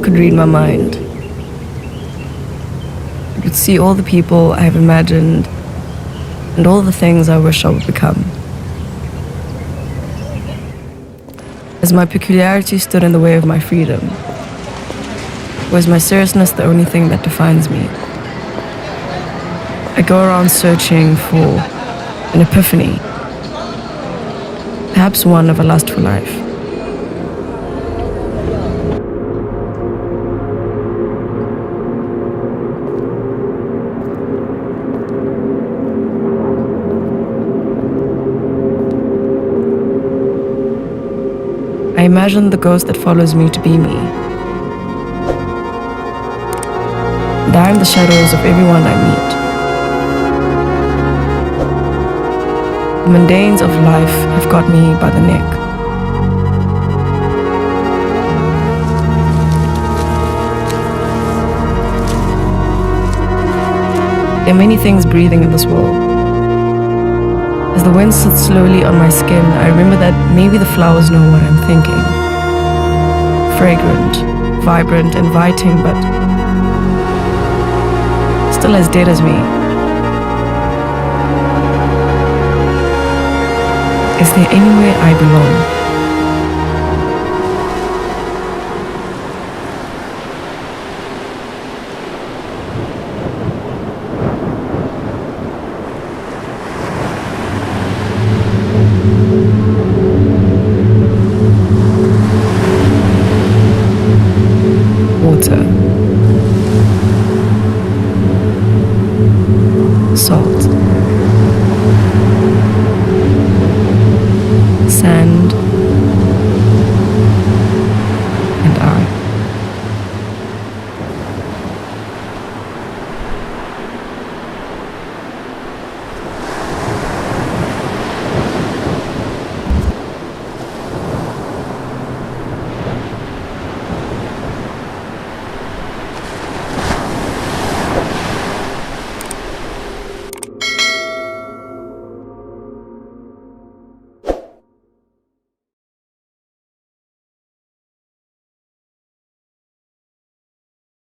could read my mind. It would see all the people I have imagined and all the things I wish I would become. As my peculiarity stood in the way of my freedom, was my seriousness the only thing that defines me? I go around searching for an epiphany, perhaps one of a lust for life. I imagine the ghost that follows me to be me. And I am the shadows of everyone I meet. The mundanes of life have got me by the neck. There are many things breathing in this world. As the wind sits slowly on my skin, I remember that maybe the flowers know what I'm thinking. Fragrant, vibrant, inviting, but still as dead as me. Is there anywhere I belong? Water, salt,